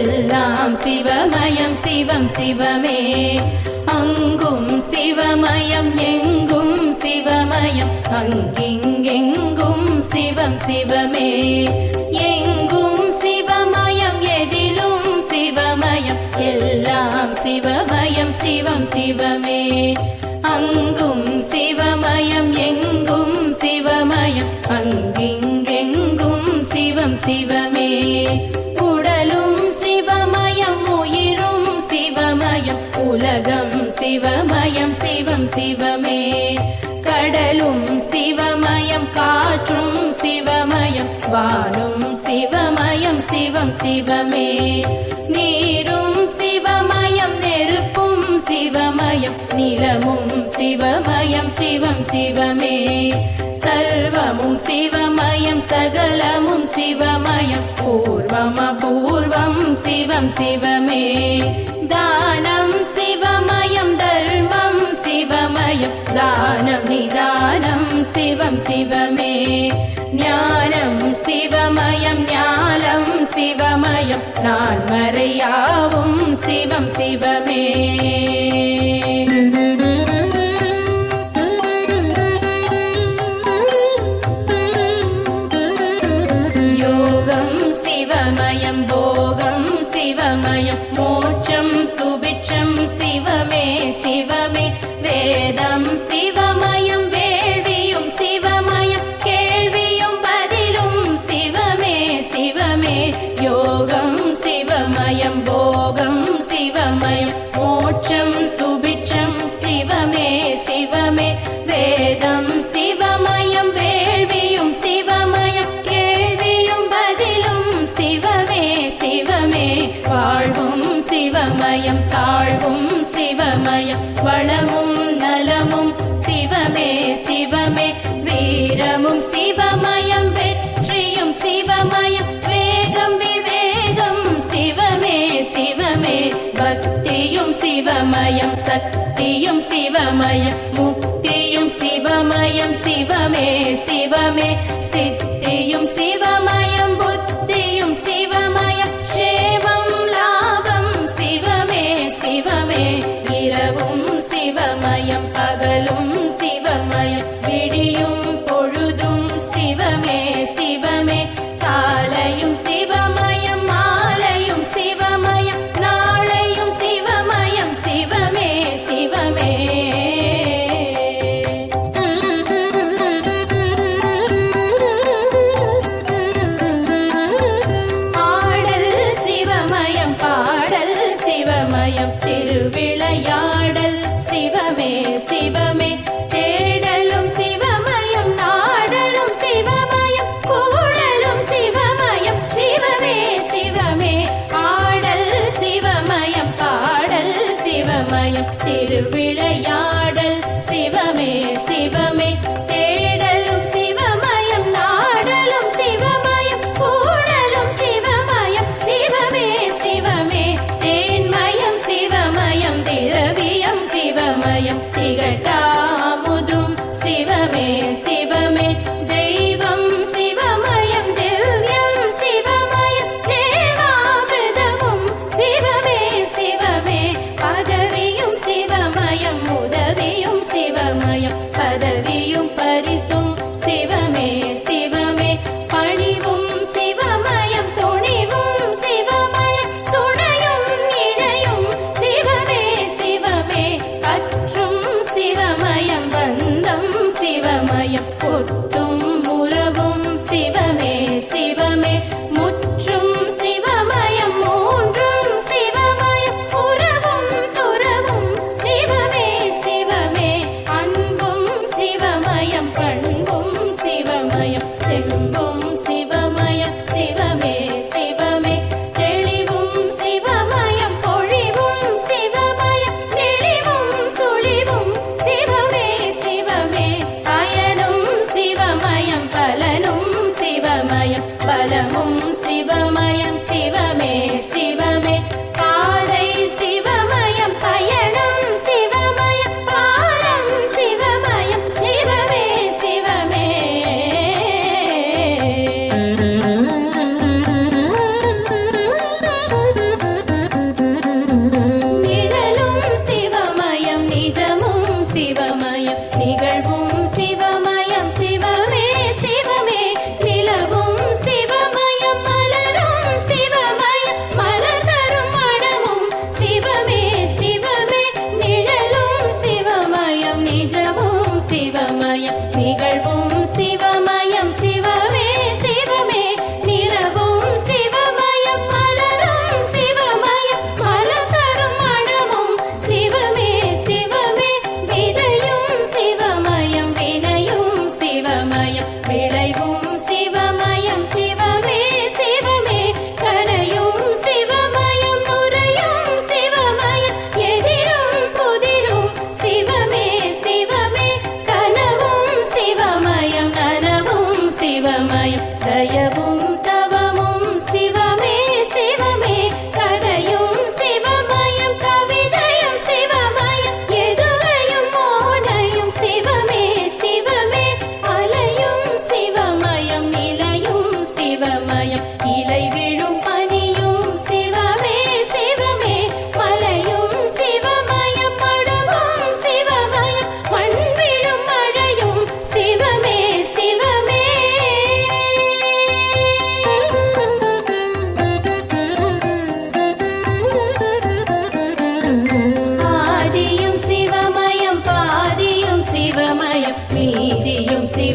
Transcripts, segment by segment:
எல்லாம் சிவமயம் சிவம் சிவமே. அங்கும் சிவமயம் எங்கும் சிவமயம் அங்கிங்கெங்கும் சிவம் சிவமே. எங்கும் சிவமயம் எதிலும் சிவமயம் எல்லாம் சிவமயம் சிவம் சிவமே. அங்கும் சிவமயம் எங்கும் சிவமயம் அங்கிங்கெங்கும் சிவம் சிவமே. உடலும் சிவமயம் உயிரும் சிவமயம் உலகம் சிவமயம் சிவம் சிவமே. கடலும் சிவமயம் காற்றும் சிவமயம் வானும் சிவமயம் சிவம் சிவமே. நீரும் சிவமயம் நெருப்பும் சிவமயம் நிலமும் சிவமயம் சிவம் சிவமே. சர்வமும் சிவமயம் சகலமும் சிவமயம் பூர்வம் அபூர்வம் சிவம் சிவமே. தானம் சிவமயம் தர்மம் சிவமயம் தானம் நிதானம் சிவம் சிவமே. ஞானம் சிவமயம் ஞானம் சிவமயம் நான்மறையாவும் சிவம் சிவமே. யோகம் சிவமயம் போகம் சிவமயம் மோட்சம் சுபிட்சம் சிவமே சிவமே. வேதம் சிவமயம் வேள்வியும் சிவமயம் கேள்வியும் பதிலும் சிவமே சிவமே. யோகம் சிவமயம் போகம் சிவமயம் மோட்சம் சுபிட்சம் சிவமே சிவமே. வேதம் சிவமயம் வேள்வியும் சிவமயம் கேள்வியும் பதிலும் சிவமே சிவமே. வாழ்வும் சிவமயம் தாழ்வும் சிவமயம் வளமும் நலமும் சிவமே சிவமே. வீரமும் சிவமயம் வெற்றியும் சிவமயம் வேகம் விவேகம் சிவமே சிவமே. பக்தியும் சிவமயம் சக்தியும் சிவமயம் முக்தியும் சிவமயம் சிவமே சிவமே. சித்தியும் சிவமயம் புத்தியும் சிவமயம் க்ஷேமம் லாபம் சிவமே சிவமே. இரவும் சிவமயம் பகலும் சிவமயம் விடியும் பொழுதும் சிவமே சிவமே. காலையும் சிவமயம் மாலையும் சிவமயம் நாளையும் சிவமயம் சிவமே சிவமே. ஆடல் சிவமயம் பாடல் சிவமயம் திருவிளையாடல் சிவமே சிவமே. தேடலும் சிவமயம் நாடலும் சிவமயம் கூடலும் சிவமயம் சிவமே சிவமே. ஆடல் சிவமயம் பாடல் சிவமயம் திருவிளையாடல் சிவமே சிவமே. தேடலும் சிவமயம் நாடலும் சிவமயம் கூடலும் சிவமயம் சிவமே சிவமே. தேன்மயம் சிவமயம் திரவியம் சிவமயம் திகட்டாமுதும் சிவமே சிவமே. தெய்வம் சிவமயம் திவ்யம் சிவமயம் தேவாமிர்தமும் சிவமே சிவமே. பதவியும் சிவமயம்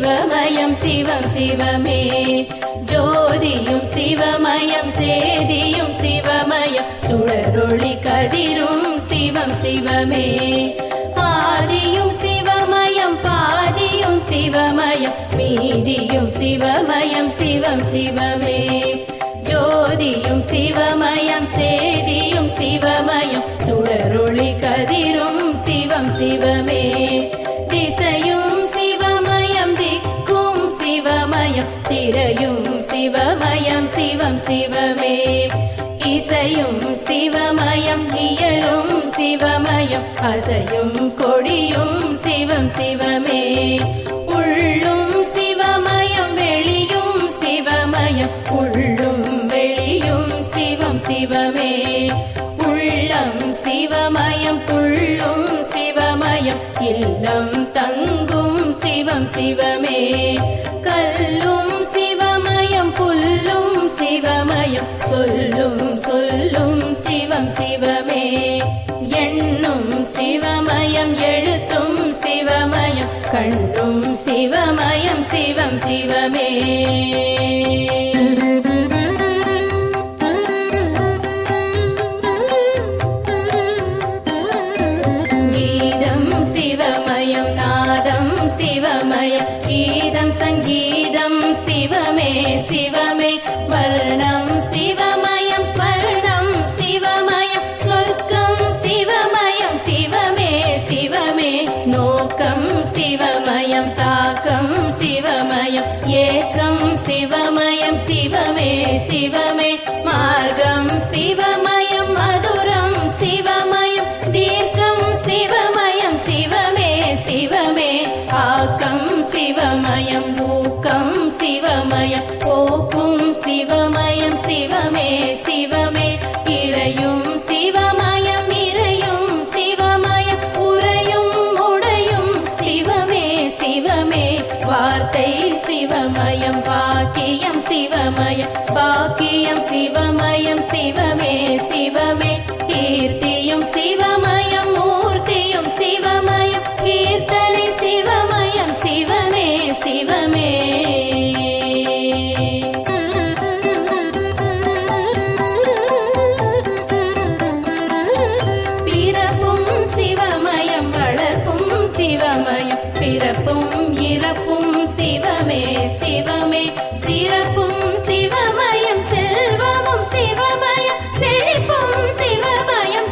சிவமயம் சிவம் சிவமே ஜோதியும் சிவமயம் சேதியும் சிவமயம் சுடரொளி கதிரும் சிவம் சிவமே ஆதியும் சிவமயம் பாதியும் சிவமயம் மீதியும் சிவமயம் சிவம் சிவமே ஜோதியும் சிவமயம் சேதியும் சிவமயம் சுடரொளி கதிரும் சிவம் சிவமே திசையும் சிவமயம் திக்கும் சிவமயம் திரையும் சிவமயம் சிவம் சிவமே இசையும் சிவமயம் இயலும் சிவமயம் அசையும் கொடியும் சிவம் சிவமே உள்ளும் சிவமயம் வெளியும் சிவமயம் உள்ளும் வெளியும் சிவம் சிவமே உள்ளம் சிவமயம் புள்ளும் சிவமயம் இல்லம் தங்கும் சிவம் சிவமே கல்லும் சிவமயம் புல்லும் சிவமயம் சொல்லும் சொல்லும் சிவம் சிவமே எண்ணும் சிவமயம் எழுத்தும் சிவமயம் கண்ணும் சிவமயம் சிவம் சிவமே கீதம் சிவமயம் நாதம் சிவமயம் கீதம் சங்கீதம் சிவமே சிவமே வர்ணம் சிவமயம் ஸ்வர்ணம் சிவமயம் சொர்க்கம் சிவமயம் சிவமே சிவமே நோக்கம் சிவமயம் தாக்கம் சிவமயம் ஏக்கம் சிவமயம் சிவமே சிவமே மார்க்கம் சிவமயம் மதுரம் சிவமயம் தீர்க்கம் சிவமயம் சிவமே சிவமே ஆக்கம் சிவமயம் ஊக்கம் சிவமயம் போக்கும் சிவமயம் சிவமே சிவமே இறையும் சிவமயம் இறையும் சிவமயம் உறையும் உடையும் சிவமே சிவமே வார்த்தை சிவமயம் பாக்கியம் சிவமயம் பாக்கியம் சிவமயம் சிவமே சிவமே கீர்த்தியும் சிவமயம் மூர்த்தியும் சிவமயம் கீர்த்தனை சிவமயம் சிவமே சிவமே பிறப்பும் சிவமயம் வளர்ப்பும் சிவமயம் பிறப்பும் இறப்பும் சிவமே சிவமே சிறப்பும் சிவமயம் செல்வமும் சிவமயம் செழிப்பும் சிவமயம்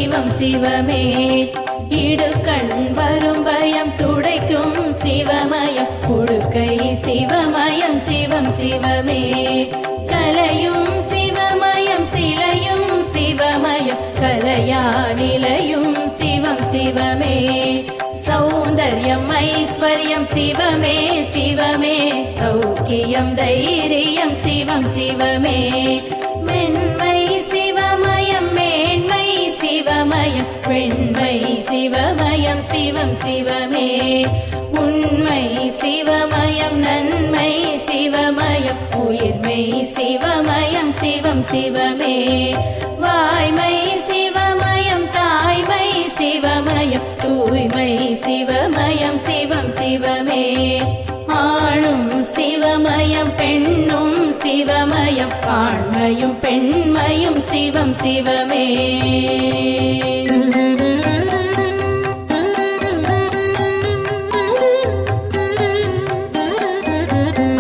சிவம் சிவமே இடுக்கண் வரும் பயம் துடைக்கும் சிவமயம் உடுக்கை சிவமயம் சிவம் சிவமே கலையும் சிவமயம் சிலையும் சிவமயம் கலையா நிலையும் சிவம் சிவமே சௌந்தர்யம் ஐஸ்வர்யம் சிவமே சிவமே சௌக்கியம் தைரியம் சிவம் சிவமே மென்மை சிவமயம் மேன்மை சிவமயம் வெண்மை சிவமயம் சிவம் சிவமே உண்மை சிவமயம் நன்மை சிவமயம் உயிர்மை சிவமயம் சிவம் சிவமே வாய்மை சிவமயம் தாய்மை சிவமயம் தூய்மை சிவமயம் சிவம் சிவமே ஆணும் சிவமயம் பெண்ணும் சிவமயம் ஆண்மையும் பெண்மையும் சிவம் சிவமே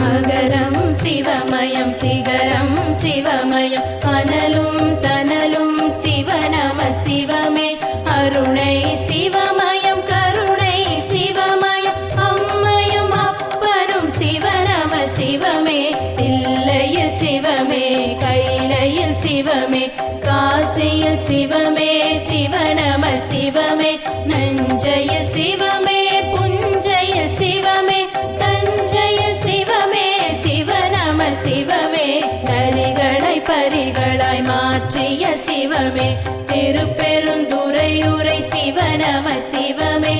அகரம் சிவமயம் சிகரம் சிவமயம் அனலும் தனலும் சிவநம சிவமே அருணை சிவமயம் கருணை சிவமயம் அம்மையும் அப்பனும் சிவநம சிவமே தில்லையில் சிவமே கைலையில் சிவமே காசியில் சிவமே சிவநம சிவமே நஞ்சையில் சிவமே புஞ்சையில் சிவமே தஞ்சையில் சிவமே சிவநம சிவமே நரிகளை பரிகளாய் மாற்றிய சிவமே திருப்பெருந்துறையுரை சிவநம சிவமே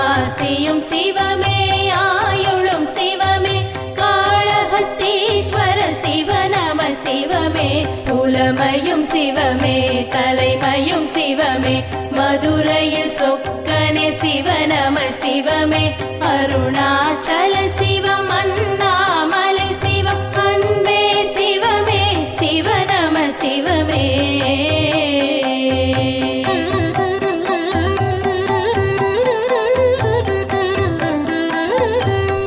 ஆசியும் சிவமே ஆயுளும் சிவமே காளஹஸ்தீஸ்வர சிவநம சிவமே புலமையும் சிவமே தலைமையும் சிவமே மதுரையில் சொக்கனே சிவநம சிவமே அருணாச்சல சிவம் அண்ணாமலை சிவம் அன்பே சிவமே சிவநம சிவமே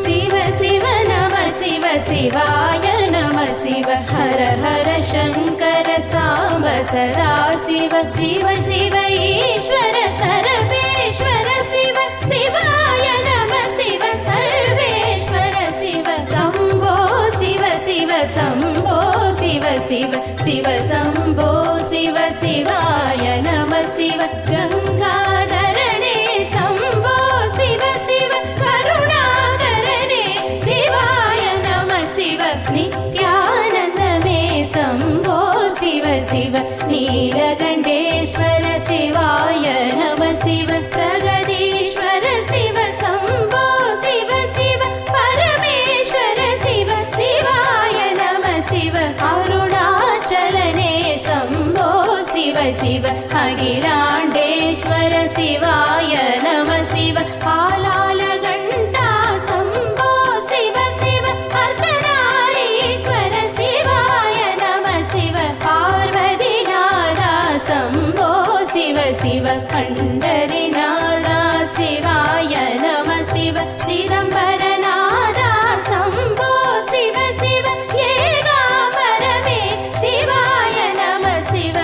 சிவ சிவ நம சிவ சிவாய நம சிவ ஹர ஹர சங்கர சாம்ப சதா சிவ சிவ சிவ ஈஸ்வர சரபேஸ்வர சிவ சிவாய நம சிவ சர்வேஸ்வர சிவ சம்போ சிவ சிவ சம்போ சிவ சிவ சிவ சம்போ சிவ சிவாய நம சிவ கங்காதரனே சம்போ சிவ சிவ கருணாகரனே சிவாய நம சிவ நித்யானந்தமே சம்போ சிவ சிவ நீலகண்டேஸ்வர சிவாய நம சிவ பிரகதீஸ்வர சிவ சம்போ சிவ சிவ பரமேஸ்வர சிவ சிவாய நம சிவ அருணாச்சலனே சம்போ சிவ சிவ அகிலாண்டேஸ்வர சிவாய நம சிவ ஆலாலகண்டா சம்போ சிவ சிவ அர்த்தநாரீஸ்வர சிவாய நம சிவ பார்வதிநாதா சம்போ சிவ சிவ பண்டரிநாதா சிவாய நம சிவ சிதம்பரநாதா சம்போ சிவ சிவ ஏகாம்பரமே சிவாய நம சிவ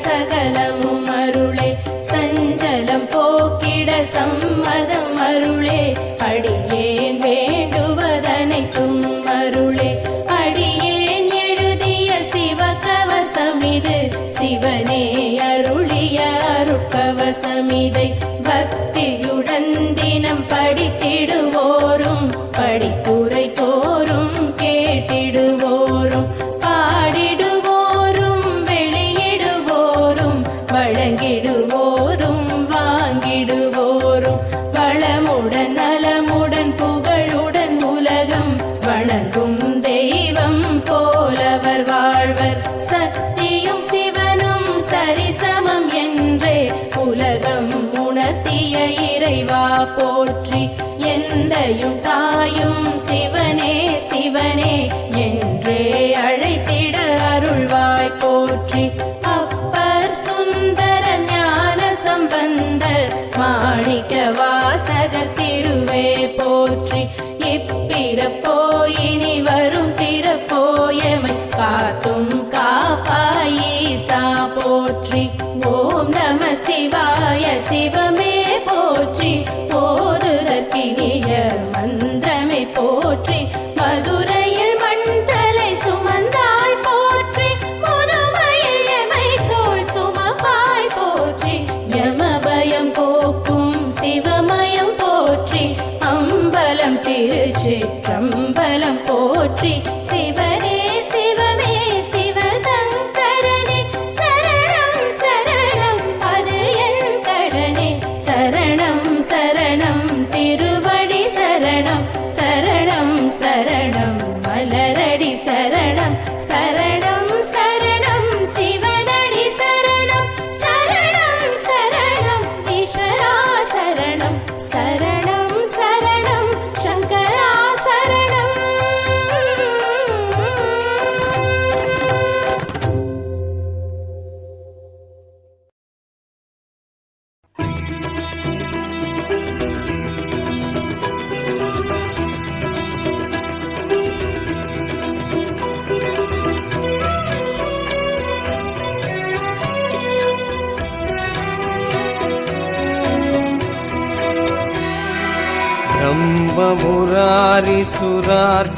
சகலமும் அருளே சஞ்சலம் போக்கிட சம்மதம் அருளே அடியேன் வேண்டுவதனைத்தும் அருளே அடியேன் எழுதிய சிவகவசமிது சிவனே அருளிய அருட்கவசமிதை பக்தியுடன் தினம் படித்திடுவோரும் படிப்புரை தோறும் கேட்டிடுவோரும் பாடிடுவோரும் வெளியிடுவோரும் வழங்கிடுவோரும் வாங்கிடுவோரும் வளமுடன் நலமுடன் புகழுடன் உலகம் வணங்கும் தெய்வம் போலவர் வாழ்வர் சக்தியும் சிவனும் சரிசமம் என்றே உலகம் உணர்த்திய இறைவா போற்றி எந்தையும் தாயும் சிவனே சிவனே என்றே அழைத்திட அருள்வாய் போற்றி அப்பர் சுந்தர ஞான சம்பந்தர் மாணிக்க வாசகர் திருவே போற்றி இப்பிறப்போ இனி வரும் பிறப்போயமை காத்தும் காப்பாயீசா போற்றி ஓம் நம சிவாய சிவமே போற்றி போதுதற்கினிய மந்திரமே போற்றி மதுரையில் மண்தலை சுமந்தாய் போற்றி முதுமையில் எமை தோள் சுமப்பாய் போற்றி யமபயம் போக்கும் சிவமயம் போற்றி அம்பலம் திருச்சிற்றம்பலம் போற்றி சிவனே சிவமே சிவசங்கரனே சரணம் சரணம் அது என் கடனே சரணம் சரணம் திருவடி சரணம் சரணம் சரணம் மலரடி சரணம் சரணம் சரணம் சிவனடி சரணம் சரணம் சரணம் ஈஸ்வரா சரணம் சரணம் சரணம் சங்கரா சரணம்.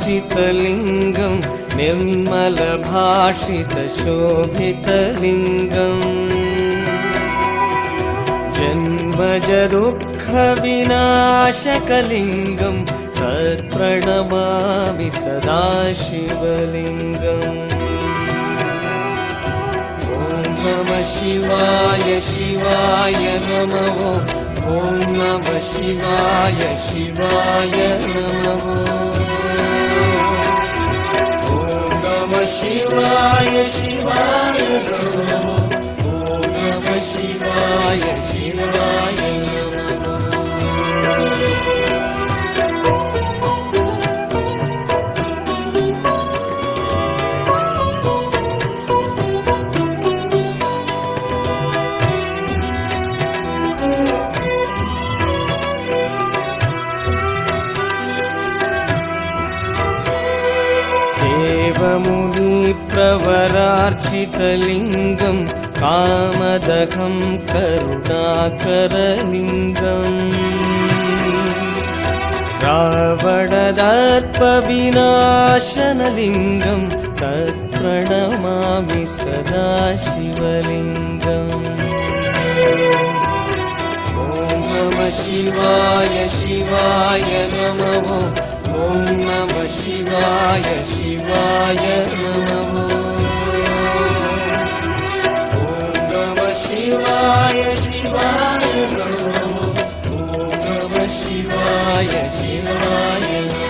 ब्रह्ममुरारिसुरार्चितलिङ्गं निर्मलभाषितशोभितलिङ्गम् जन्मजदुःखविनाशकलिङ्गं तत्प्रणमामि सदा शिवलिङ्गम् ॐ नमः शिवाय शिवाय नमः ॐ नमः शिवाय शिवाय नमः ॐ नमः शिवाय शिवाय नमः ॐ नमः शिवाय शिवाय नमः देवमुनिप्रवरार्चितलिङ्गं कामदघं करुणाकरलिङ्गम् रावणदर्पविनाशनलिङ्गं तत्प्रणमामि सदा शिवलिङ्गम् ॐ नमः शिवाय शिवाय नमः ॐ नमः शिवाय शिवाय नमः ॐ नमः शिवाय शिवाय नमः ॐ नमः शिवाय शिवाय नमः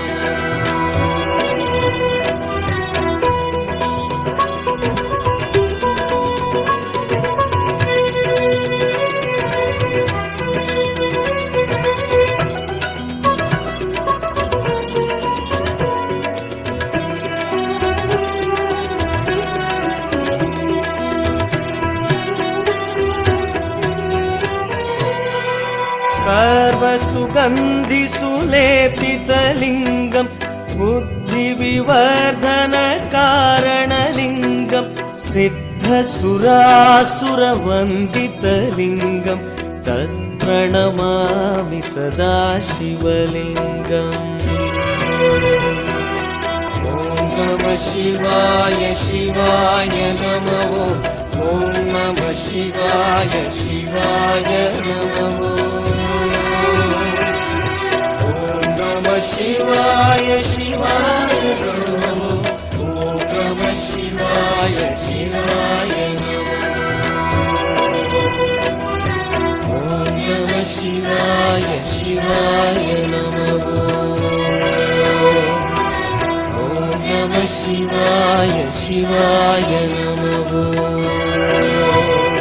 सर्वसुगन्धिसुलेपितलिङ्गं बुद्धिविवर्धनकारणलिङ्गं सिद्ध सिद्धसुरासुरवन्दितलिङ्गं तत्प्रणमामि सदा शिवलिङ्गम् ॐ नमः शिवाय शिवाय नमः ॐ नमः शिवाय शिवाय नमः ॐ नमः शिवाय शिवाय नमः ॐ नमः शिवाय शिवाय नमः ॐ नमः शिवाय शिवाय नमः ॐ नमः शिवाय शिवाय नमः